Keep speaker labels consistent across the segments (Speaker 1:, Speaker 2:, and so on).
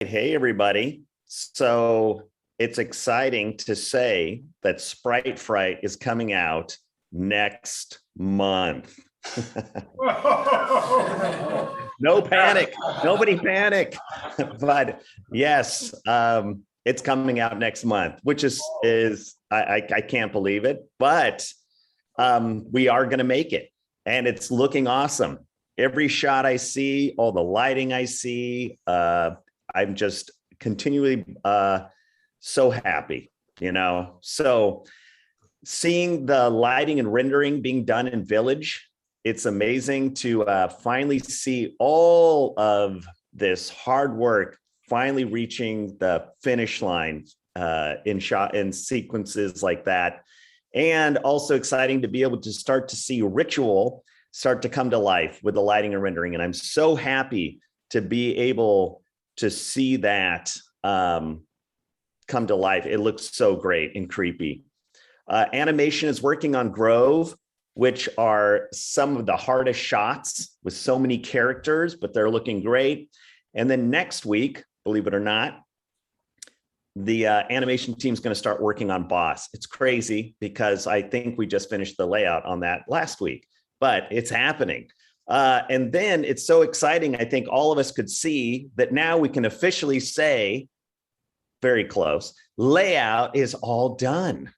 Speaker 1: Hey, everybody. So it's exciting to say that Sprite Fright is coming out next month. No panic. Nobody panic. But yes, it's coming out next month, which is I can't believe it, but we are going to make it. And it's looking awesome. Every shot I see, all the lighting I see, I'm just continually so happy, So seeing the lighting and rendering being done in Village, it's amazing to finally see all of this hard work finally reaching the finish line in sequences like that. And also exciting to be able to start to see Ritual start to come to life with the lighting and rendering. And I'm so happy to be able to see that come to life. It looks so great and creepy. Animation is working on Grove, which are some of the hardest shots with so many characters, but they're looking great. And then next week, believe it or not, the animation team is going to start working on Boss. It's crazy because I think we just finished the layout on that last week, but it's happening. And then it's so exciting. I think all of us could see that now we can officially say, very close, layout is all done,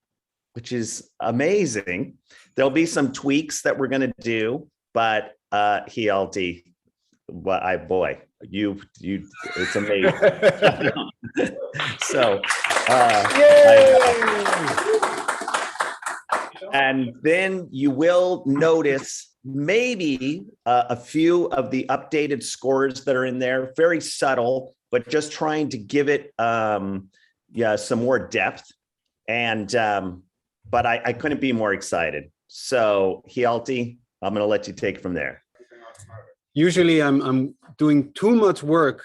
Speaker 1: which is amazing. There'll be some tweaks that we're going to do, but Hjalti, boy, you, it's amazing. So, and then you will notice maybe a few of the updated scores that are in there, very subtle, but just trying to give it some more depth. And but I couldn't be more excited. So Hjalti, I'm going to let you take it from there.
Speaker 2: Usually I'm doing too much work,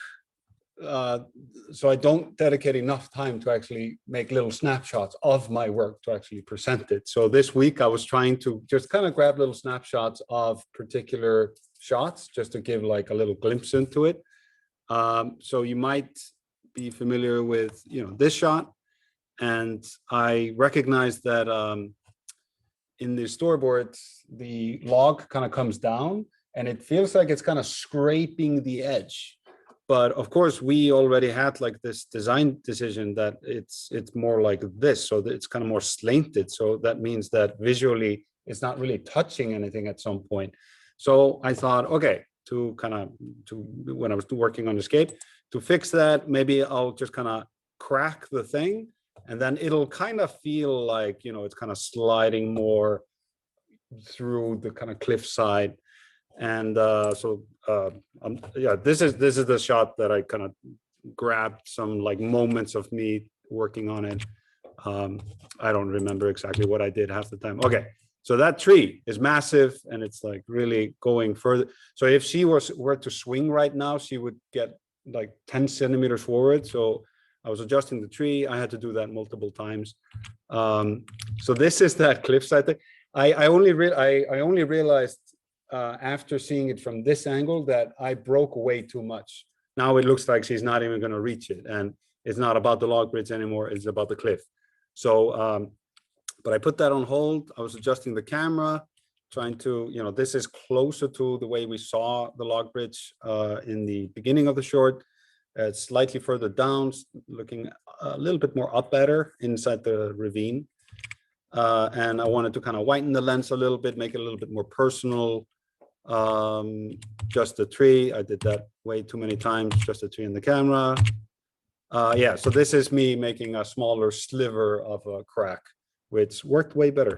Speaker 2: so I don't dedicate enough time to actually make little snapshots of my work to actually present it. So this week I was trying to just kind of grab little snapshots of particular shots just to give like a little glimpse into it. So you might be familiar with, this shot. And I recognize that in the storyboard, the log kind of comes down and it feels like it's kind of scraping the edge. But of course, we already had like this design decision that it's more like this. So that it's kind of more slanted. So that means that visually it's not really touching anything at some point. So I thought, okay, when I was working on Escape, to fix that, maybe I'll just kind of crack the thing. And then it'll kind of feel like, it's kind of sliding more through the kind of cliffside. And this is the shot that I kind of grabbed some like moments of me working on it. I don't remember exactly what I did half the time. Okay, so that tree is massive and it's like really going further. So if she were to swing right now, she would get like 10 centimeters forward. So I was adjusting the tree. I had to do that multiple times. So this is that cliffside thing. I only realized after seeing it from this angle that I broke way too much. Now it looks like she's not even going to reach it, and it's not about the log bridge anymore. It's about the cliff. So, but I put that on hold. I was adjusting the camera, trying to, this is closer to the way we saw the log bridge in the beginning of the short. It's slightly further down, looking a little bit more up at her inside the ravine. And I wanted to kind of whiten the lens a little bit, make it a little bit more personal. Just the tree. I did that way too many times, just the tree in the camera. So this is me making a smaller sliver of a crack, which worked way better.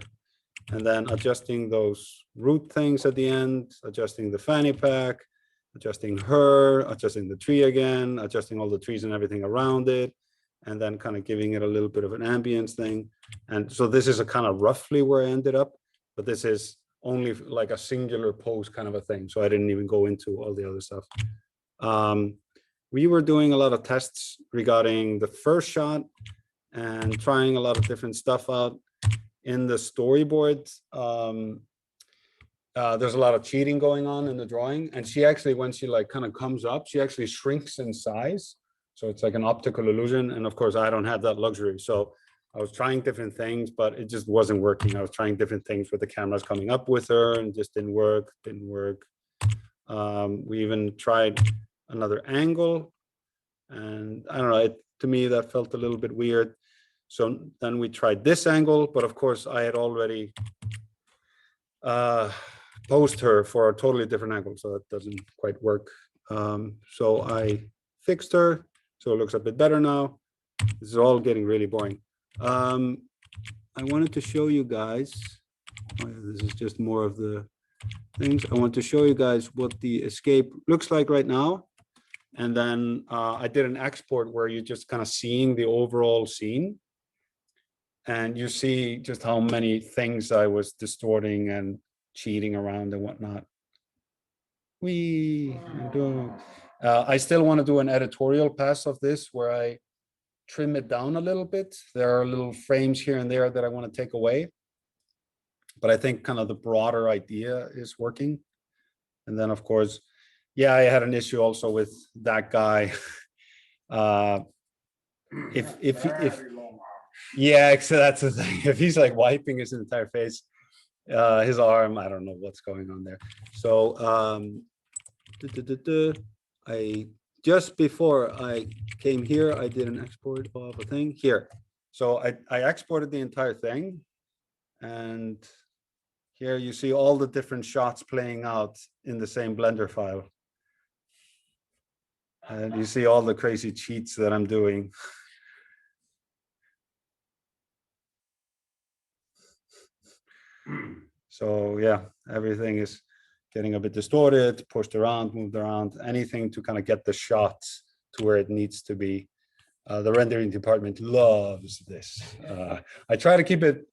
Speaker 2: And then adjusting those root things at the end, adjusting the fanny pack, adjusting her, adjusting the tree again, adjusting all the trees and everything around it, and then kind of giving it a little bit of an ambience thing. And so this is a kind of roughly where I ended up, but this is only like a singular pose kind of a thing. So I didn't even go into all the other stuff. We were doing a lot of tests regarding the first shot and trying a lot of different stuff out. In the storyboard, there's a lot of cheating going on in the drawing, and she actually, when she like kind of comes up, she actually shrinks in size. So it's like an optical illusion. And of course, I don't have that luxury. So I was trying different things, but it just wasn't working. I was trying different things with the cameras coming up with her and just didn't work. We even tried another angle. And I don't know, to me, that felt a little bit weird. So then we tried this angle, but of course I had already posed her for a totally different angle. So that doesn't quite work. So I fixed her. So it looks a bit better now. This is all getting really boring. I wanted to show you guys, this is just more of the things. I want to show you guys what the escape looks like right now. And then I did an export where you're just kind of seeing the overall scene. And you see just how many things I was distorting and cheating around and whatnot. I still want to do an editorial pass of this where I trim it down a little bit. There are little frames here and there that I want to take away. But I think kind of the broader idea is working. And then, of course, yeah, I had an issue also with that guy. Yeah, so that's the thing. If he's like wiping his entire face, his arm, I don't know what's going on there. So I just before I came here, I did an export of a thing here. So I exported the entire thing, and here you see all the different shots playing out in the same Blender file. And you see all the crazy cheats that I'm doing. So yeah, everything is getting a bit distorted, pushed around, moved around, anything to kind of get the shot to where it needs to be. The rendering department loves this. I try to keep it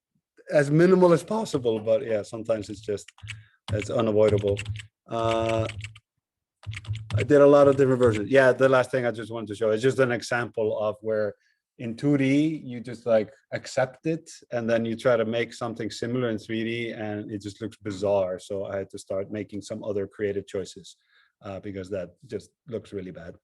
Speaker 2: as minimal as possible, but yeah, sometimes it's unavoidable. I did a lot of different versions. Yeah, the last thing I just wanted to show is just an example of where in 2D, you just like accept it, and then you try to make something similar in 3D, and it just looks bizarre. So I had to start making some other creative choices because that just looks really bad.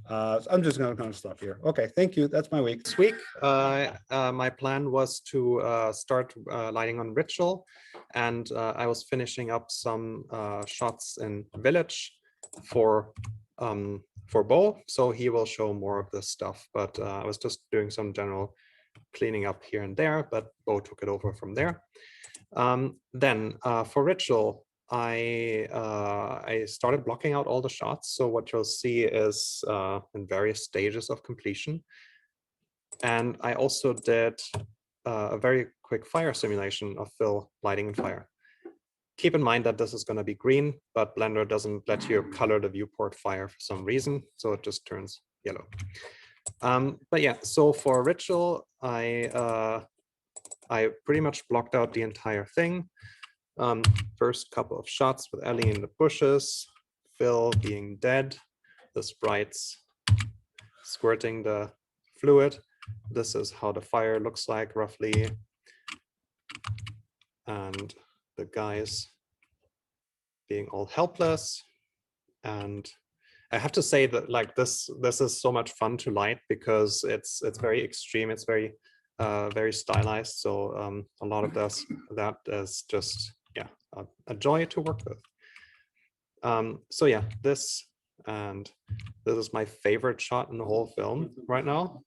Speaker 2: So I'm just going to stop here. Okay, thank you. That's my week.
Speaker 3: This week, my plan was to start lighting on Ritual, and I was finishing up some shots in Village for Beau, so he will show more of this stuff, but I was just doing some general cleaning up here and there, but Beau took it over from there. Then for Ritual, I started blocking out all the shots, so what you'll see is in various stages of completion. And I also did a very quick fire simulation of Phil lighting and fire. Keep in mind that this is going to be green, but Blender doesn't let you color the viewport fire for some reason, so it just turns yellow. But yeah, so for Ritual, I pretty much blocked out the entire thing. First couple of shots with Ellie in the bushes, Phil being dead, the sprites squirting the fluid. This is how the fire looks like roughly. And the guys being all helpless. And I have to say that like this is so much fun to light because it's very extreme. It's very very stylized. So a lot of that is just a joy to work with. So yeah, this is my favorite shot in the whole film right now.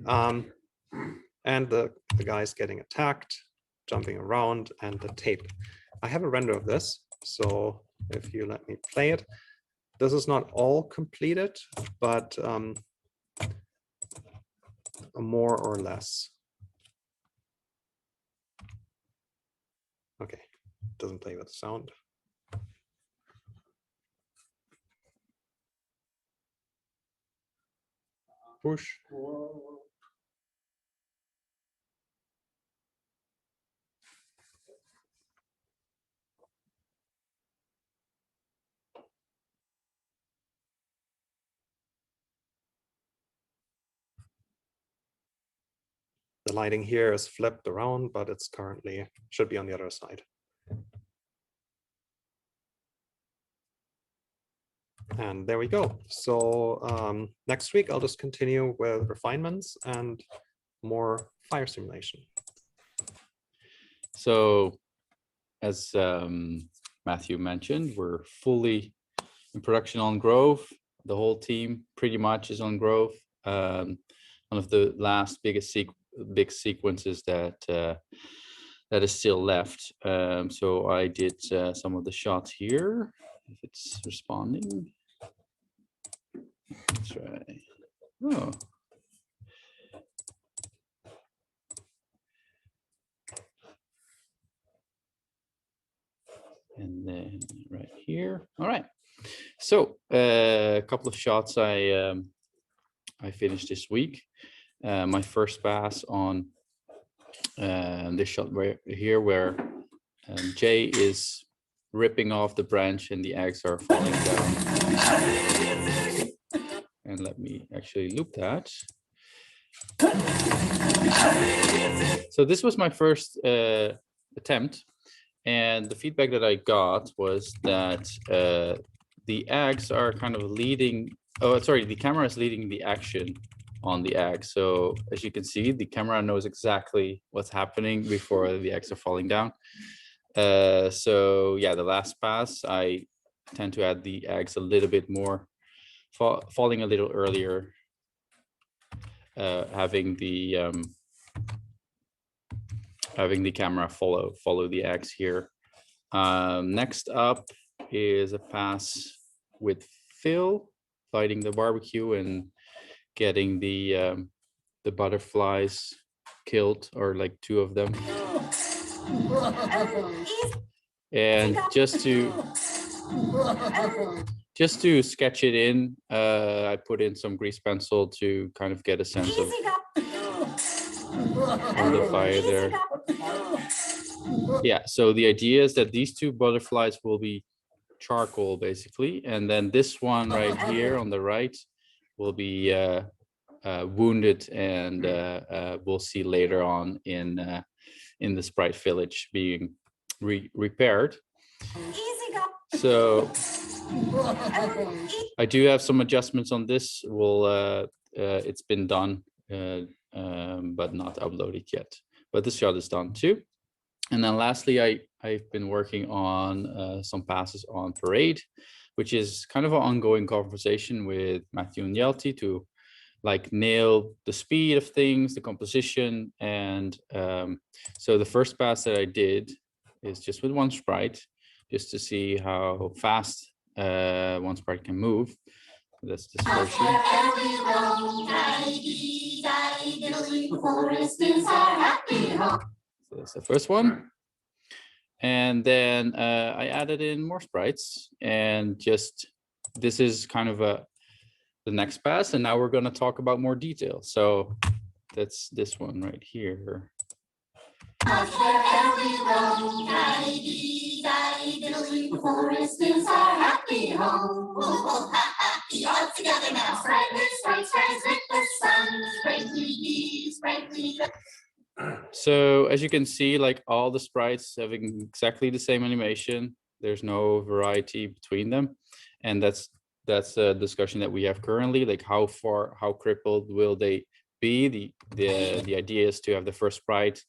Speaker 3: And the guys getting attacked, jumping around, and the tape. I have a render of this, so if you let me play it. This is not all completed, but more or less. Okay, doesn't play with sound. Push. The lighting here is flipped around, but it's currently should be on the other side. And there we go. So next week, I'll just continue with refinements and more fire simulation.
Speaker 4: So as Matthew mentioned, we're fully in production on Grove. The whole team pretty much is on Grove. One of the last big sequences that that is still left. So I did some of the shots here. If it's responding, let's try. Oh. And then right here. All right. So a couple of shots I finished this week. My first pass on this shot where Jay is ripping off the branch and the eggs are falling down. And let me actually loop that. So this was my first attempt. And the feedback that I got was that the eggs are kind of leading, the camera is leading the action on the eggs. So as you can see, the camera knows exactly what's happening before the eggs are falling down. So yeah, the last pass, I tend to add the eggs a little bit more, falling a little earlier, having the camera follow the eggs here. Next up is a pass with Phil, lighting the barbecue and getting the butterflies killed, or like 2 of them. And just to sketch it in, I put in some grease pencil to kind of get a sense of the fire there. Yeah, so the idea is that these 2 butterflies will be charcoal basically, and then this one right here on the right will be wounded, and we'll see later on in the Sprite village being repaired. So I do have some adjustments on this. It's been done, but not uploaded yet. But this shot is done too. And then lastly, I've been working on some passes on Parade, which is kind of an ongoing conversation with Matthew and Hjalti to like nail the speed of things, the composition. And so the first pass that I did is just with 1 sprite, just to see how fast 1 sprite can move. That's this version. So that's the first one. And then I added in more sprites, and just this is kind of the next pass. And now we're going to talk about more detail. So that's this one right here. So as you can see, like all the sprites having exactly the same animation. There's no variety between them, and that's a discussion that we have currently. Like how crippled will they be? The idea is to have the first sprite.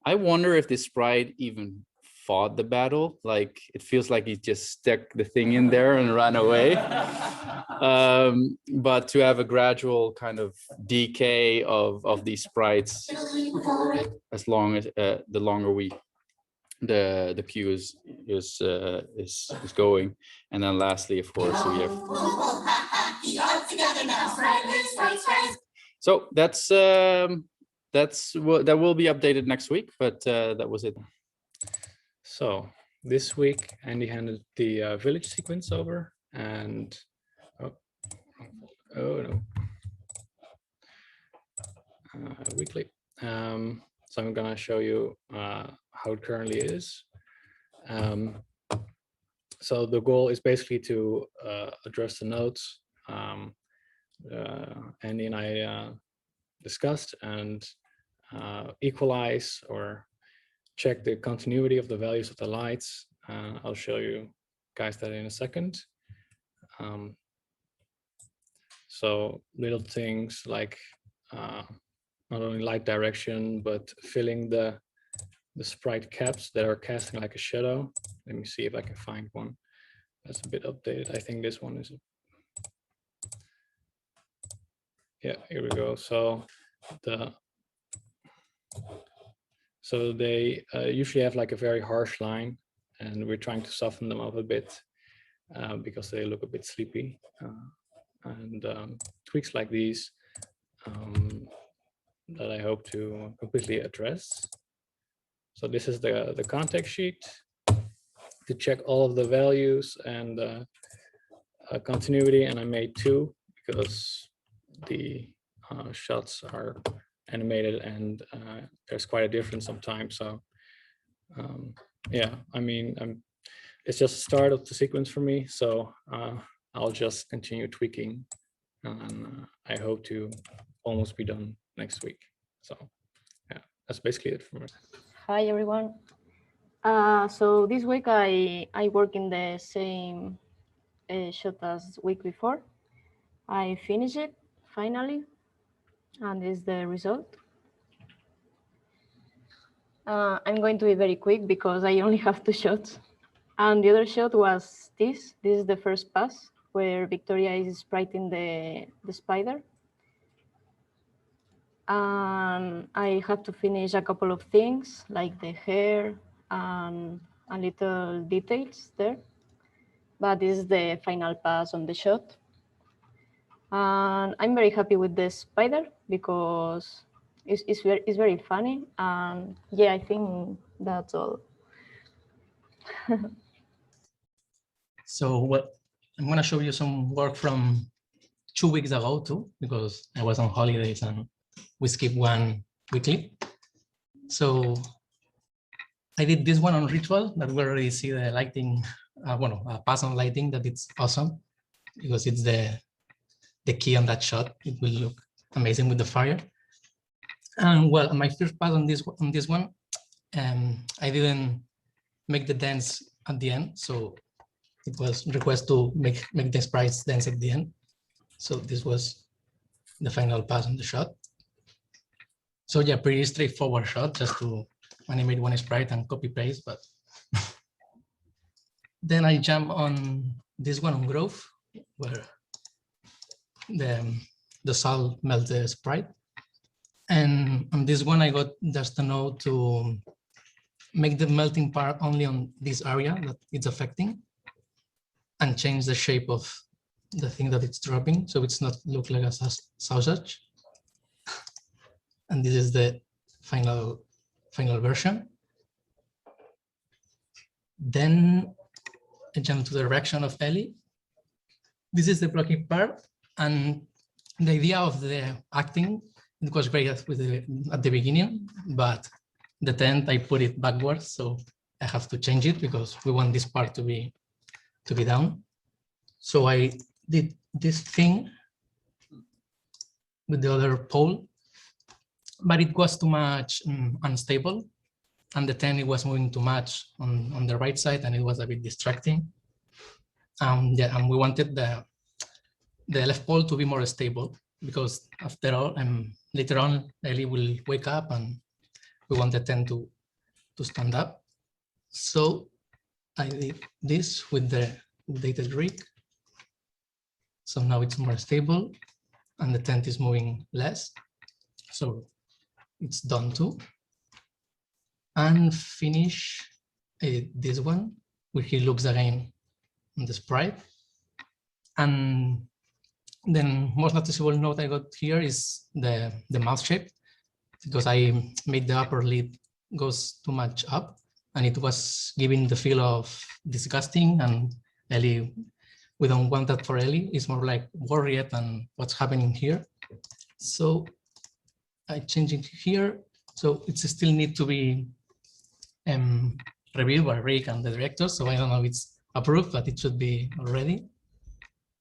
Speaker 4: I wonder if this sprite even fought the battle. Like it feels like he just stuck the thing in there and ran away. But to have a gradual kind of decay of these sprites, as long as the longer the queue is going. And then lastly, of course, we have. So that will be updated next week, but that was it.
Speaker 2: So this week, Andy handed the village sequence over, and no, weekly. So I'm gonna show you how it currently is. So the goal is basically to address the notes Andy and I discussed, and equalize or check the continuity of the values of the lights. I'll show you guys that in a second.
Speaker 5: So little things like not only light direction, but filling the sprite caps that are casting like a shadow. Let me see if I can find one that's a bit updated. I think this one is. Yeah, here we go. So they usually have like a very harsh line, and we're trying to soften them up a bit because they look a bit sleepy. And tweaks like these that I hope to completely address. So this is the context sheet to check all of the values and continuity, and I made 2 because the shots are animated and there's quite a difference sometimes. So yeah, I mean, it's just the start of the sequence for me, so I'll just continue tweaking, and I hope to almost be done next week. So yeah, that's basically it for me.
Speaker 6: Hi everyone. So this week I work in the same shot as week before. I finished it finally, and this is the result. I'm going to be very quick because I only have 2 shots. And the other shot was this. This is the first pass where Victoria is spriting the spider. And I have to finish a couple of things like the hair and little details there. But this is the final pass on the shot. And I'm very happy with the spider because it's very funny. And yeah, I think that's all.
Speaker 7: So what I'm gonna show you some work from 2 weeks ago too, because I was on holidays and we skipped one weekly. So I did this one on ritual that we already see the lighting, pass on lighting, that it's awesome because it's the key on that shot. It will look amazing with the fire. And well, my first pass on this one, I didn't make the dance at the end, so it was request to make the sprites dance at the end. So this was the final pass on the shot. So yeah, pretty straightforward shot, just to animate one sprite and copy paste. But then I jump on this one on Grove, where the salt melts the sprite. And on this one, I got just a note to make the melting part only on this area that it's affecting, and change the shape of the thing that it's dropping, so it's not look like a sausage. And this is the final version. Then I jump to the reaction of Ellie. This is the blocking part, and the idea of the acting, it was great at the beginning, but the tent I put it backwards, so I have to change it because we want this part to be down. So I did this thing with the other pole, but it was too much unstable, and the tent it was moving too much on the right side, and it was a bit distracting. Yeah, and we wanted the left pole to be more stable because after all, later on Ellie will wake up and we want the tent to stand up. So I did this with the updated rig. So now it's more stable and the tent is moving less. So it's done too. And finish this one, where he looks again on the sprite. And then most noticeable note I got here is the mouth shape, because I made the upper lid goes too much up and it was giving the feel of disgusting, and Ellie, we don't want that for Ellie. It's more like worried and what's happening here. So I changed it here. So it still need to be reviewed by Rick and the director. So I don't know if it's approved, but it should be already.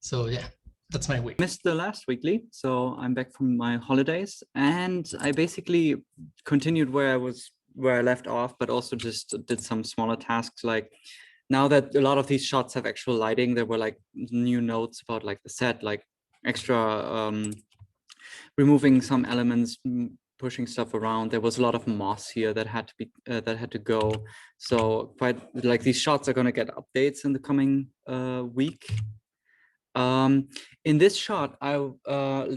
Speaker 7: So yeah, that's my week.
Speaker 8: Missed the last weekly, so I'm back from my holidays, and I basically continued where I left off, but also just did some smaller tasks like now that a lot of these shots have actual lighting, there were like new notes about like the set, like extra removing some elements, pushing stuff around. There was a lot of moss here that had to be that had to go. So quite like these shots are going to get updates in the coming week. In this shot, I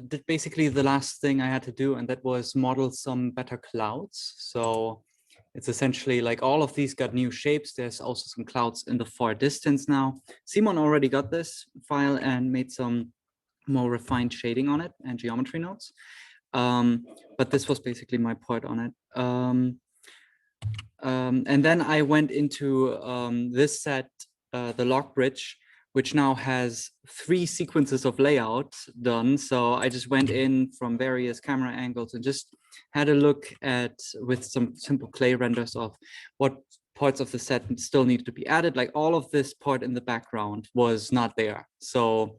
Speaker 8: did basically the last thing I had to do, and that was model some better clouds. So it's essentially like all of these got new shapes. There's also some clouds in the far distance now. Simon already got this file and made some more refined shading on it and geometry notes. But this was basically my part on it. And then I went into this set, the log bridge, which now has 3 sequences of layout done. So I just went in from various camera angles and just had a look at, with some simple clay renders, of what parts of the set still needed to be added. Like all of this part in the background was not there. So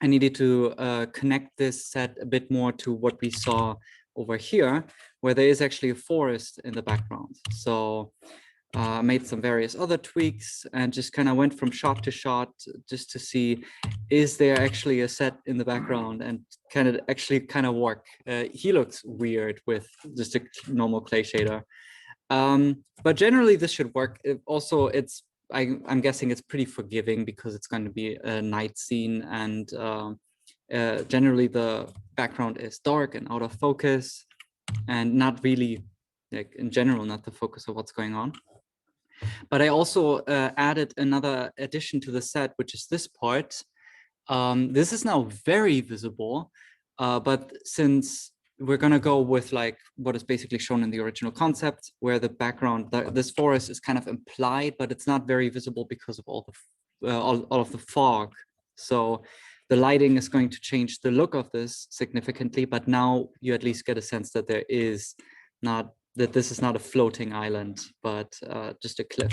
Speaker 8: I needed to connect this set a bit more to what we saw over here, where there is actually a forest in the background. So I made some various other tweaks and just kind of went from shot to shot just to see, is there actually a set in the background, and can it actually kind of work? He looks weird with just a normal clay shader. But generally this should work. Also, I'm guessing it's pretty forgiving because it's going to be a night scene, and generally the background is dark and out of focus and not really, like in general, not the focus of what's going on. But I also added another addition to the set, which is this part. This is now very visible, but since we're going to go with like what is basically shown in the original concept, where the background, this forest is kind of implied, but it's not very visible because of all of the fog. So the lighting is going to change the look of this significantly, but now you at least get a sense that there is not, that this is not a floating island, but just a cliff.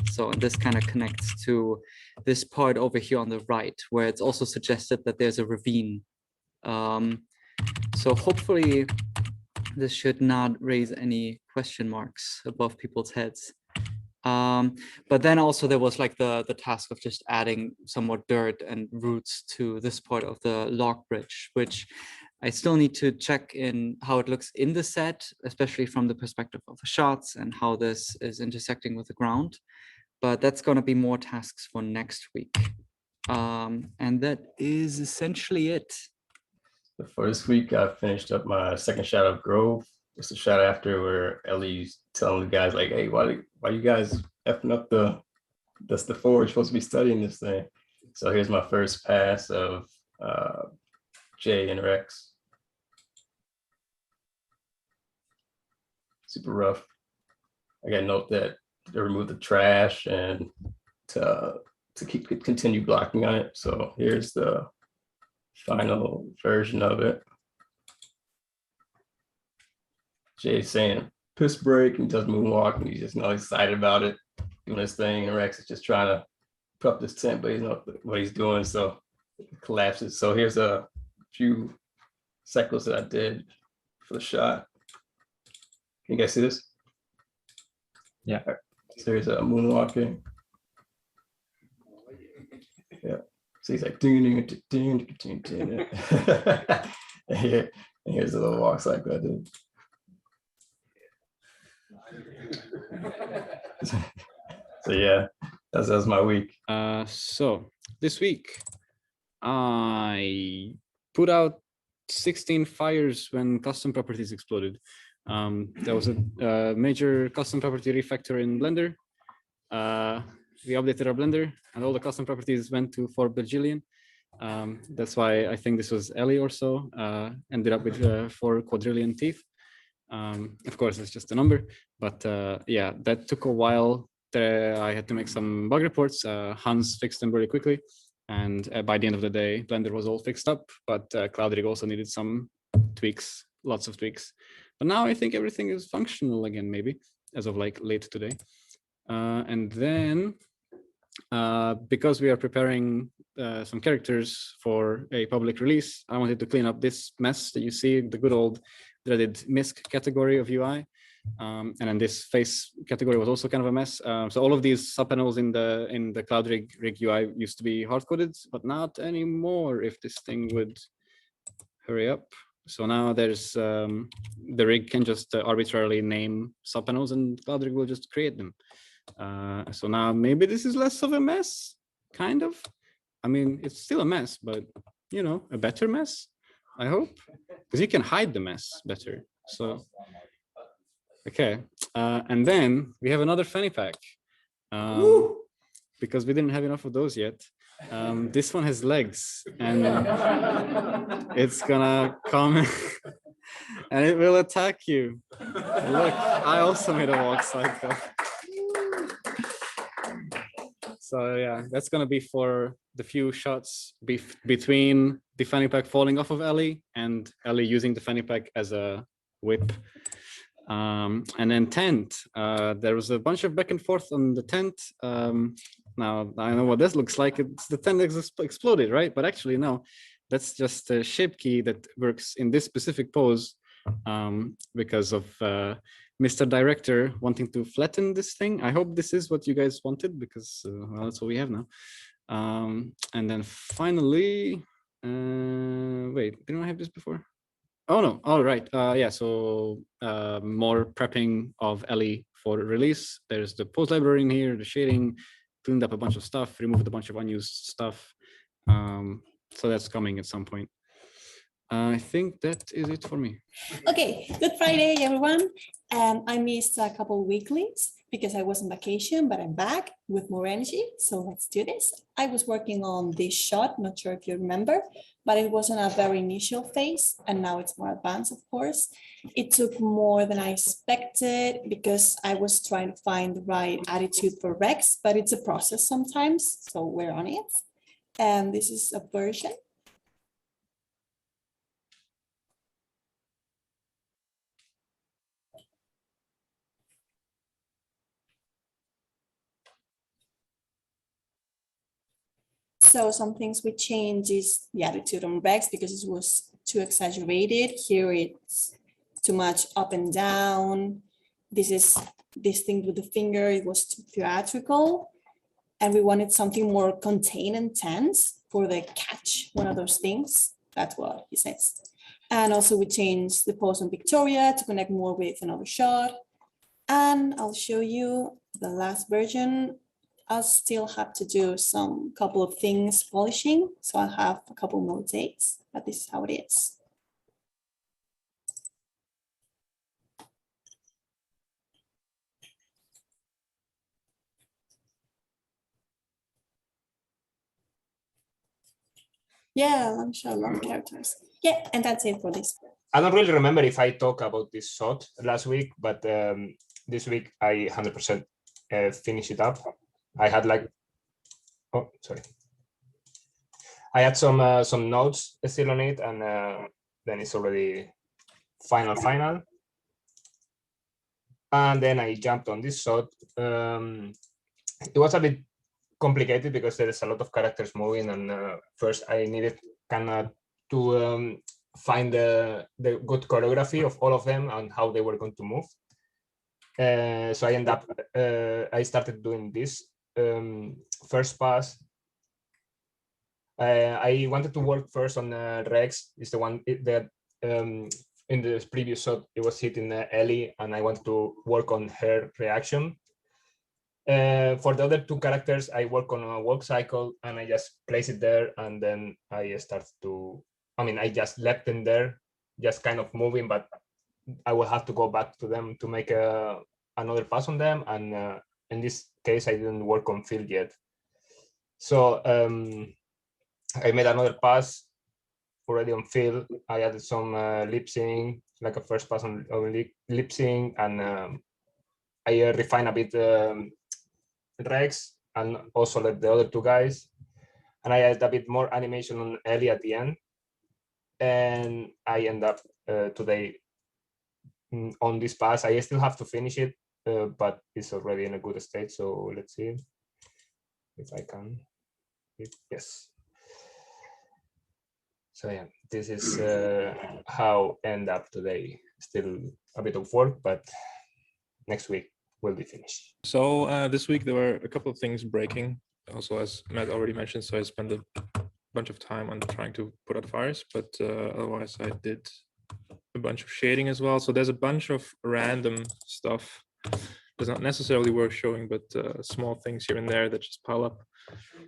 Speaker 8: So this kind of connects to this part over here on the right, where it's also suggested that there's a ravine. So hopefully this should not raise any question marks above people's heads. But then also there was like the task of just adding some more dirt and roots to this part of the log bridge, which I still need to check in how it looks in the set, especially from the perspective of the shots and how this is intersecting with the ground. But that's going to be more tasks for next week. And that is essentially it.
Speaker 9: For this week, I finished up my second shot of Grove. It's a shot after where Ellie's telling the guys like, "Hey, why you guys effing up that's the forge, supposed to be studying this thing." So here's my first pass of J and Rex. Super rough. I got a note that to remove the trash and to continue blocking on it. So here's the final version of it. Jay's saying piss break and does moonwalk, and he's just excited about it, doing his thing, and Rex is just trying to prop this tent, but he doesn't know what he's doing, so it collapses. So here's a few cycles that I did for the shot. Can you guys see this?
Speaker 10: Yeah.
Speaker 9: So here's a moonwalking. Yeah. So he's like ding ding ding ding ding. And here's a little walk cycle I did. So yeah, that was my week.
Speaker 10: So this week I put out 16 fires when custom properties exploded. There was a major custom property refactor in Blender. We updated our Blender and all the custom properties went to 4 bajillion. That's why I think this was Ellie or so, ended up with 4 quadrillion teeth. Of course, it's just a number, but yeah, that took a while. I had to make some bug reports. Hans fixed them very quickly. And by the end of the day, Blender was all fixed up, but CloudRig also needed some tweaks, lots of tweaks. But now I think everything is functional again, maybe, as of like late today. And then, because we are preparing some characters for a public release, I wanted to clean up this mess that you see, the good old dreaded MISC category of UI. And then this face category was also kind of a mess. So all of these subpanels in the Cloud rig UI used to be hard coded, but not anymore. If this thing would hurry up. So now there's the rig can just arbitrarily name subpanels, and Cloud rig will just create them. So now maybe this is less of a mess, kind of. I mean, it's still a mess, but you know, a better mess, I hope, because you can hide the mess better. So, okay. And then we have another fanny pack because we didn't have enough of those yet. This one has legs and it's gonna come and it will attack you. Look, I also made a walk cycle. So yeah, that's gonna be for the few shots between the fanny pack falling off of Ellie and Ellie using the fanny pack as a whip. And then tent. There was a bunch of back and forth on the tent. Now I know what this looks like. It's the tent exploded, right? But actually no, that's just a shape key that works in this specific pose because of Mr. Director wanting to flatten this thing. I hope this is what you guys wanted because well, that's what we have now. And then finally, wait, didn't I have this before? Oh no, all right. Yeah, so more prepping of Ellie for release. There's the pose library in here, the shading, cleaned up a bunch of stuff, removed a bunch of unused stuff. So that's coming at some point. I think that is it for me.
Speaker 11: Okay, good Friday, everyone. I missed a couple weeklies because I was on vacation, but I'm back with more energy. So let's do this. I was working on this shot, not sure if you remember, but it was in a very initial phase and now it's more advanced, of course. It took more than I expected because I was trying to find the right attitude for Rex, but it's a process sometimes, so we're on it. And this is a version. So some things we change is the attitude on Rex because it was too exaggerated. Here it's too much up and down. This thing with the finger, it was too theatrical. And we wanted something more contained and tense for the catch, one of those things. That's what he says. And also we changed the pose on Victoria to connect more with another shot. And I'll show you the last version. I'll still have to do some couple of things polishing. So I'll have a couple more days, but this is how it is. Yeah, long shot, long characters. Yeah, and that's it for this.
Speaker 12: I don't really remember if I talked about this shot last week, but this week I 100% finished it up. I had like, oh, sorry. I had some notes still on it, and then it's already final. And then I jumped on this shot. It was a bit complicated because there is a lot of characters moving, and first I needed kind of to find the good choreography of all of them and how they were going to move. So I started doing this. First pass, I wanted to work first on Rex. Is the one that in the previous shot it was hitting Ellie, and I wanted to work on her reaction. For the other two characters, I work on a walk cycle, and I just place it there, and then I start to. I mean, I just left them there, just kind of moving, but I will have to go back to them to make another pass on them, and in this case, I didn't work on field yet. So I made another pass already on field. I added some lip sync, like a first pass on lip sync, and I refined a bit Rex and also like the other two guys. And I added a bit more animation on Ellie at the end. And I end up today on this pass. I still have to finish it, but it's already in a good state. So let's see if I can. Yes. So yeah, this is how end up today. Still a bit of work, but next week will be finished.
Speaker 13: So this week there were a couple of things breaking, also as Matt already mentioned, so I spent a bunch of time on trying to put out fires, but otherwise I did a bunch of shading as well. So there's a bunch of random stuff that's not necessarily worth showing, but small things here and there that just pile up.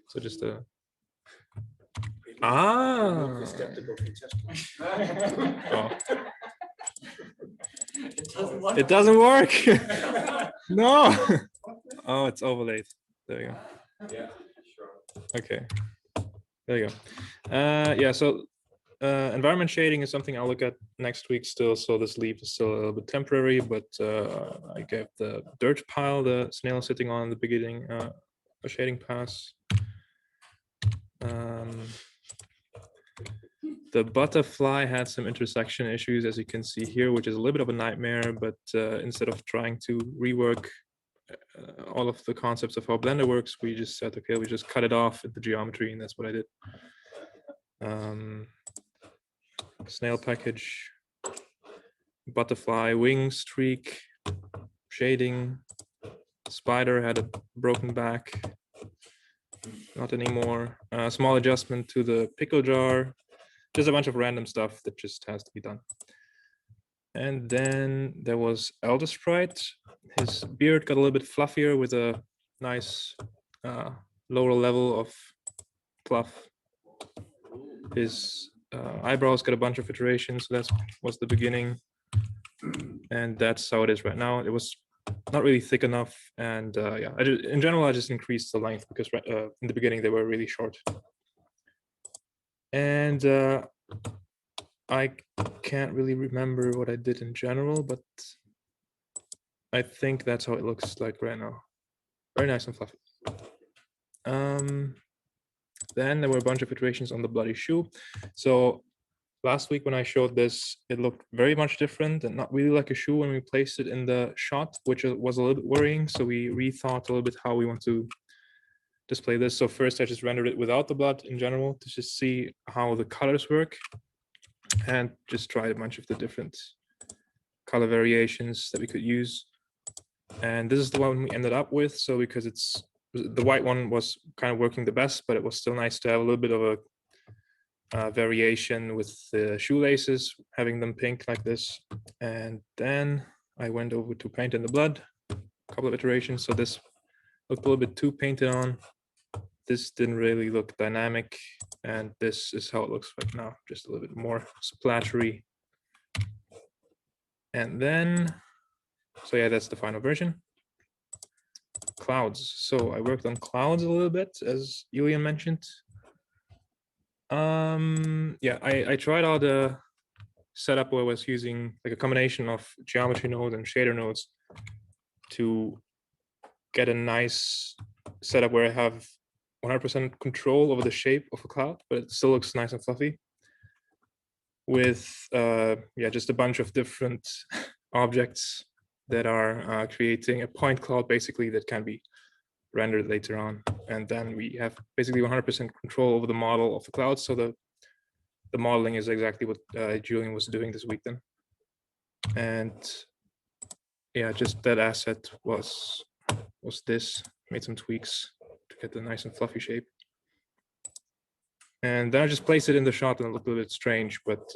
Speaker 13: So just oh. It doesn't work. No. Oh, it's overlaid. There you go. Yeah, sure. Okay. There you go. Yeah, so environment shading is something I'll look at next week still. So this leaf is still a little bit temporary, but I gave the dirt pile the snail sitting on in the beginning a shading pass. The butterfly had some intersection issues, as you can see here, which is a little bit of a nightmare, but instead of trying to rework all of the concepts of how Blender works, we just said, okay, we just cut it off at the geometry, and that's what I did. Snail package, butterfly wing streak, shading, spider had a broken back, not anymore. Small adjustment to the pickle jar. There's a bunch of random stuff that just has to be done. And then there was Elder Sprite. His beard got a little bit fluffier with a nice lower level of fluff. His eyebrows got a bunch of iterations, so that was the beginning. And that's how it is right now. It was not really thick enough. And yeah, in general, I just increased the length because in the beginning they were really short. And I can't really remember what I did in general, but I think that's how it looks like right now. Very nice and fluffy. Then there were a bunch of iterations on the bloody shoe. So last week when I showed this, it looked very much different and not really like a shoe when we placed it in the shot, which was a little bit worrying. So we rethought a little bit how we want to display this. So first I just rendered it without the blood in general to just see how the colors work, and just tried a bunch of the different color variations that we could use. And this is the one we ended up with. So because the white one was kind of working the best, but it was still nice to have a little bit of a variation with the shoelaces, having them pink like this. And then I went over to paint in the blood, a couple of iterations. So this looked a little bit too painted on. This didn't really look dynamic, and this is how it looks like now, just a little bit more splattery. And then, so yeah, that's the final version. Clouds. So I worked on clouds a little bit, as Julien mentioned. Yeah, I tried out a setup where I was using like a combination of geometry nodes and shader nodes to get a nice setup where I have 100% control over the shape of a cloud, but it still looks nice and fluffy with yeah, just a bunch of different objects that are creating a point cloud basically that can be rendered later on. And then we have basically 100% control over the model of the cloud. So the modeling is exactly what Julien was doing this week then. And yeah, just that asset was this, made some tweaks to get the nice and fluffy shape. And then I just placed it in the shot and it looked a little bit strange, but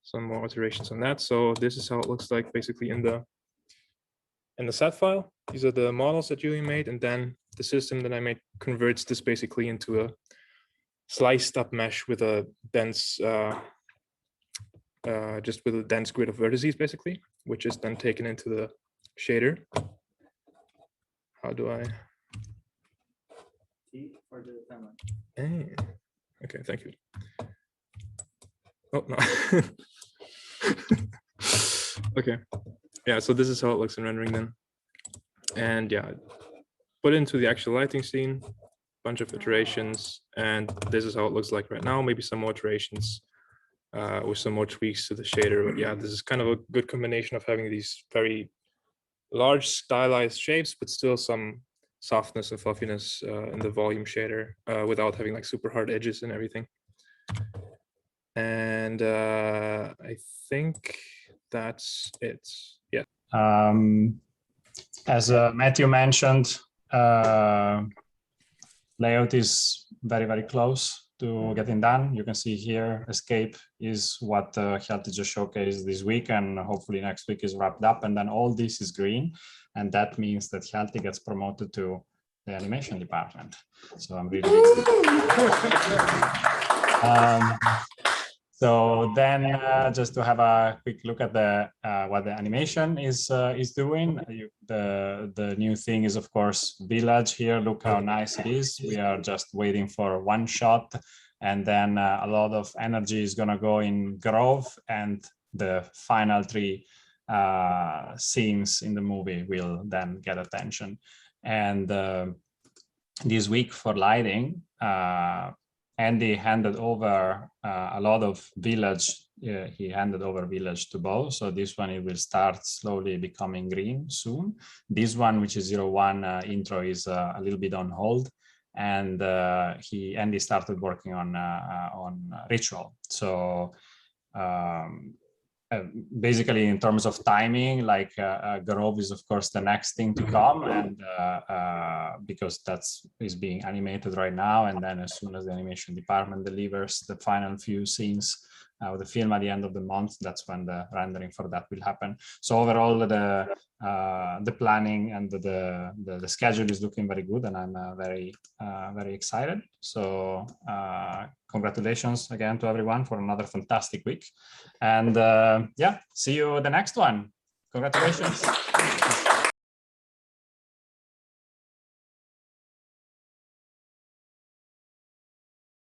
Speaker 13: some more iterations on that. So this is how it looks like basically in the set file. These are the models that Julien made, and then the system that I made converts this basically into a sliced up mesh with a dense, just with a dense grid of vertices basically, which is then taken into the shader. How do I? Hey. Okay, thank you. Oh no. Okay. Yeah, so this is how it looks in rendering then. And yeah, put into the actual lighting scene, bunch of iterations, and this is how it looks like right now. Maybe some more iterations with some more tweaks to the shader. But yeah, this is kind of a good combination of having these very large stylized shapes, but still some softness and fluffiness in the volume shader without having like super hard edges and everything. And I think that's it. Yeah.
Speaker 14: As Matthew mentioned, layout is very, very close to getting done. You can see here, escape is what Hjalti just showcased this week, and hopefully next week is wrapped up. And then all this is green. And that means that Hjalti gets promoted to the animation department. So I'm really so then just to have a quick look at the what the animation is doing. The new thing is, of course, village here. Look how nice it is. We are just waiting for one shot, and then a lot of energy is gonna go in Grove, and the final 3 scenes in the movie will then get attention. And this week for lighting, Andy handed over a lot of village. He handed over village to Beau. So this one, it will start slowly becoming green soon. This one, which is 01 intro, is a little bit on hold. And Andy started working on Ritual. So basically, in terms of timing, like Grove is of course the next thing to come, and because is being animated right now, and then as soon as the animation department delivers the final few scenes of the film at the end of the month, that's when the rendering for that will happen. So overall, the planning and the schedule is looking very good, and I'm very excited. So congratulations again to everyone for another fantastic week, and yeah, see you the next one. Congratulations.